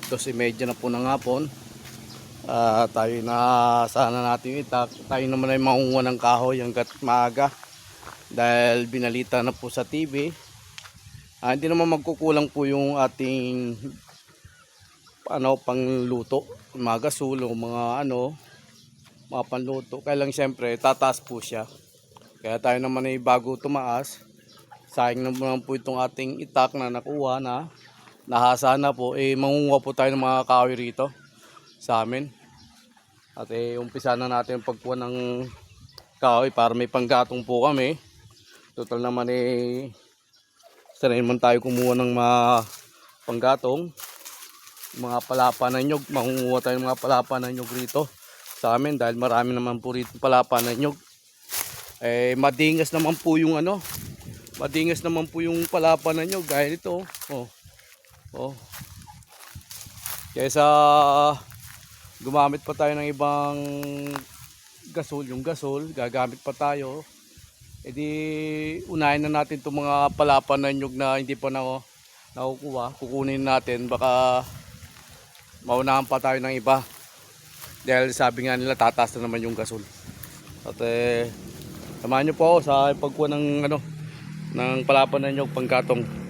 2:30 na po ng hapon. Tayo na sana natin itak. Tayo naman ay mangunguha ng kahoy hanggat maaga. Dahil binalita na po sa TV. Hindi naman magkukulang po yung ating pangluto. Mga gasol o mga mga panluto. Kaya lang siyempre tataas po siya. Kaya tayo naman ay bago tumaas. Sayang naman po itong ating itak na nakuha na. Nahasa na po. Mangunguha po tayo ng mga kahoy rito sa amin. At umpisa na natin yung pagkuha ng kahoy para may panggatong po kami. Total naman sanay naman tayo kumuha ng mga panggatong. Mga palapa na nyug. Mangunguha tayo ng mga palapa na nyug rito sa amin. Dahil marami naman po rito palapa na nyug. Madingas naman po yung madingas naman po yung palapa na nyug. Gaya nito. Kaysa gumamit pa tayo ng ibang gasol, yung gasol, gagamit pa tayo. Unahin na natin itong mga palapa na nyug na hindi pa nakukuha. Kukunin natin, baka maunahan pa tayo ng iba. Dahil sabi nga nila tataas na naman yung gasol. At samahan nyo po ako sa pagkuha ng palapa na nyug panggatong.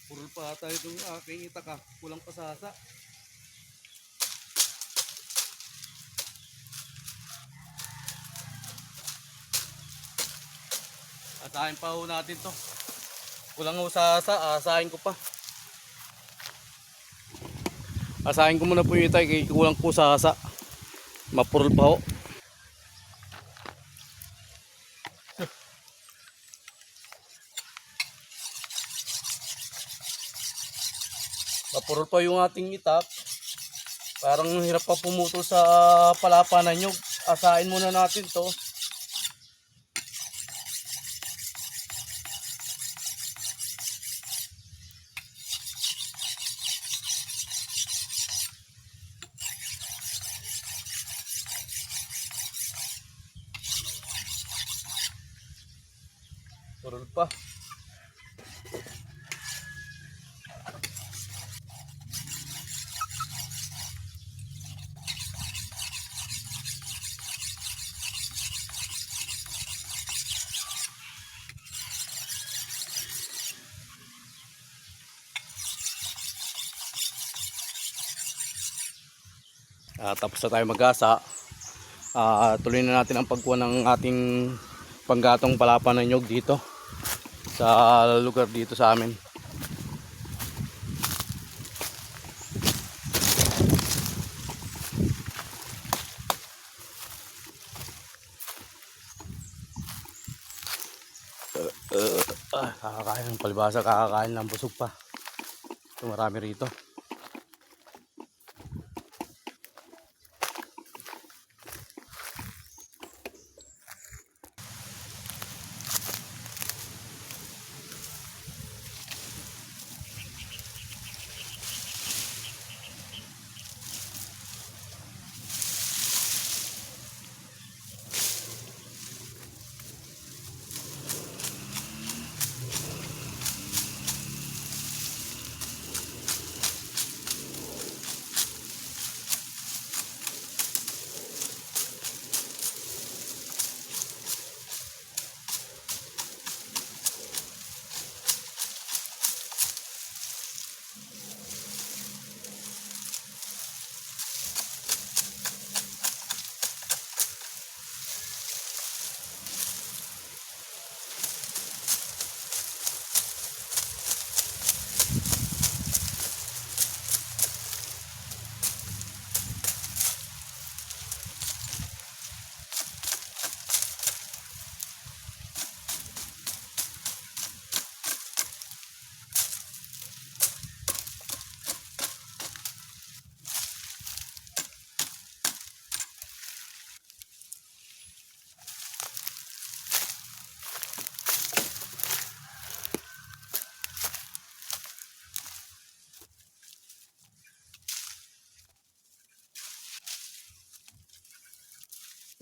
Purol pa tayo itong aking itaka. Kulang pa sasa. Asahin pa ho natin to. Kulang ho sasa. Asahin ko pa. Asahin ko muna po yung itay. Kulang po sasa. Mapurol pa ho. Mapurol pa yung ating itak. Parang hirap pa pumutol sa palapa na nyug. Asahin muna natin to. Purol pa. Tapos na tayo mag-asa. Tuloy na natin ang pagkuha ng ating panggatong palapa na nyug dito sa lugar dito sa amin. Kakakain ng palibasa, kakakain ng busog pa. Ito marami rito.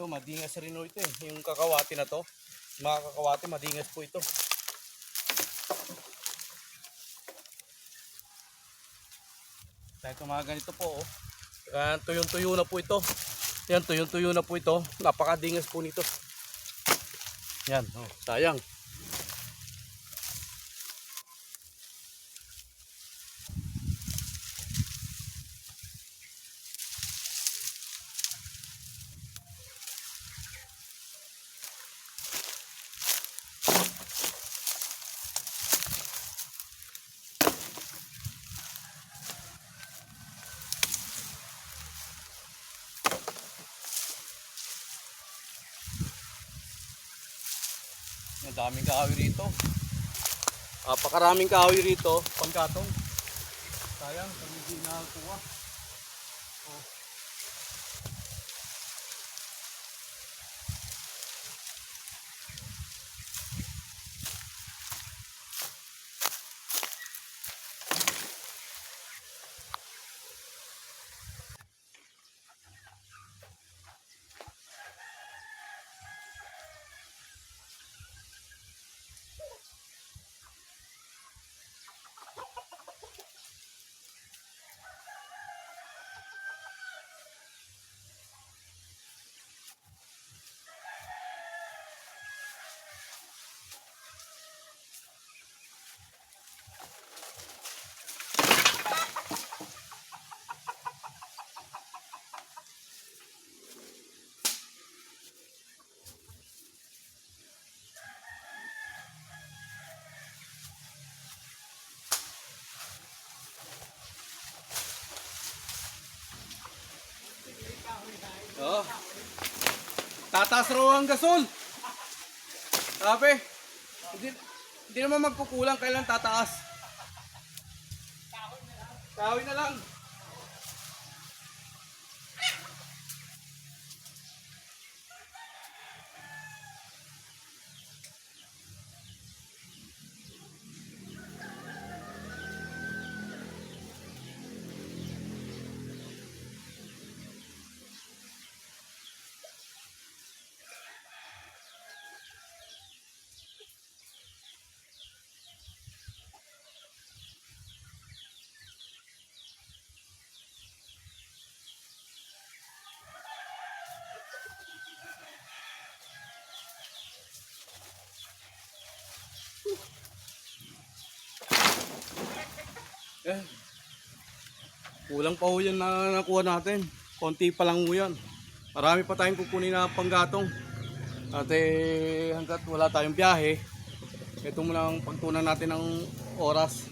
Ito, madingas rin ito eh. Yung kakawati na to. Mga kakawati, madingas po ito. Kahit mga ganito po, oh. Tuyong-tuyo na po ito. Yan, tuyong-tuyo na po ito. Napakadingas po nito. Yan, oh, sayang. Ang daming kahoy rito. Napakaraming kahoy rito, panggatong. Sayang, kami hindi nakakuha. Oh. Oh. Tataas raw ang gasol. Sabi, hindi naman magkukulang, kailan tataas. Kahoy na lang. Eh, kulang pa ho yan na nakuha natin. Konti pa lang ho yan. Marami pa tayong kukunin na panggatong. At hanggat wala tayong biyahe, ito muna ang pagtunan natin ng oras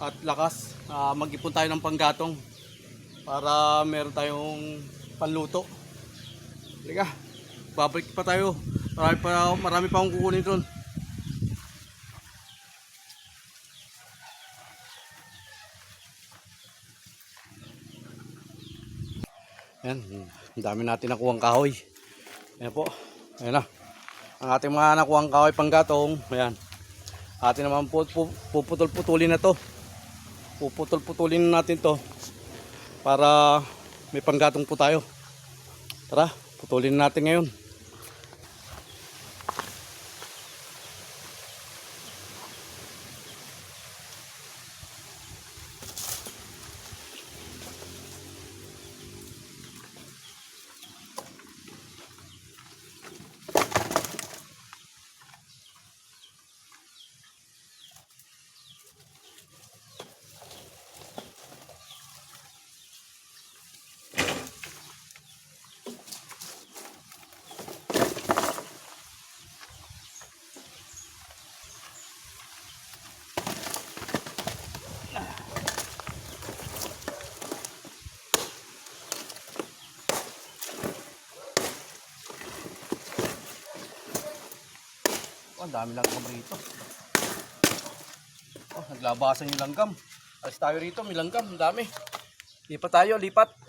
at lakas. Mag-ipon tayo ng panggatong para meron tayong panluto. Liga, babalik pa tayo. Marami pa akong kukunin doon. Yan, ang dami natin nakuhang kahoy. Ayan po, ayan na. Ang ating mga nakuhang kahoy panggatong, ayan. Atin naman puputol-putulin na to. Puputol-putulin natin to para may panggatong po tayo. Tara, putulin natin ngayon. Oh, ang dami langgam rito. Oh, naglabasan yung langgam. Alis tayo rito, may langgam, ang dami. Lipat tayo, lipat.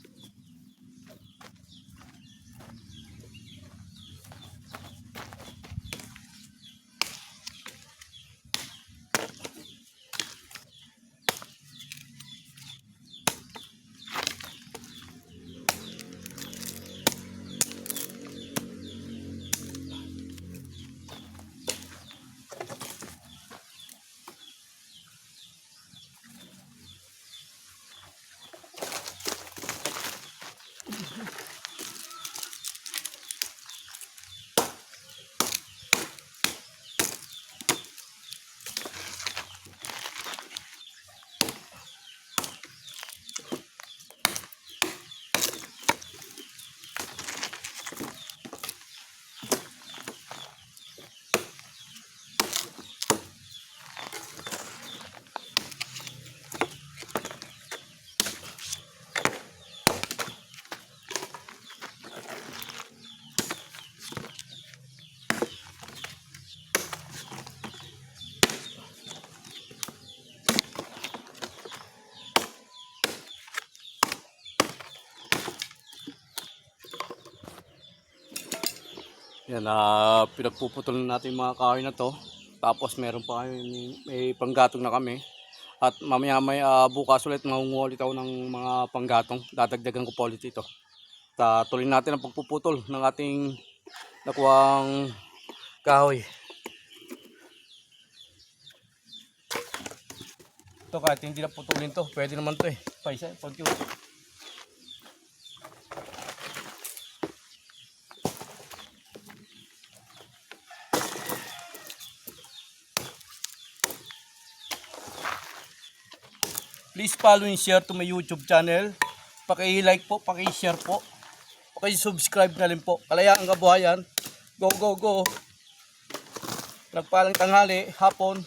Yan, pinagpuputol na natin yung mga kahoy na to. Tapos meron pa kayo, may panggatong na kami. At mamaya bukas ulit mangunguha ulit ako ng mga panggatong. Dadagdagan ko po ulit ito. Tuloy natin ang pagpuputol ng ating nakuhang kahoy. Ito kahit hindi na putulin to, pwede naman to eh. Paisa, pag-yun. Please follow and share to my YouTube channel. Paki-like po, paki-share po. Paki-subscribe na rin po. Kalayaang kabuhayan. Go, go, go. Nagpalang tanghali, hapon.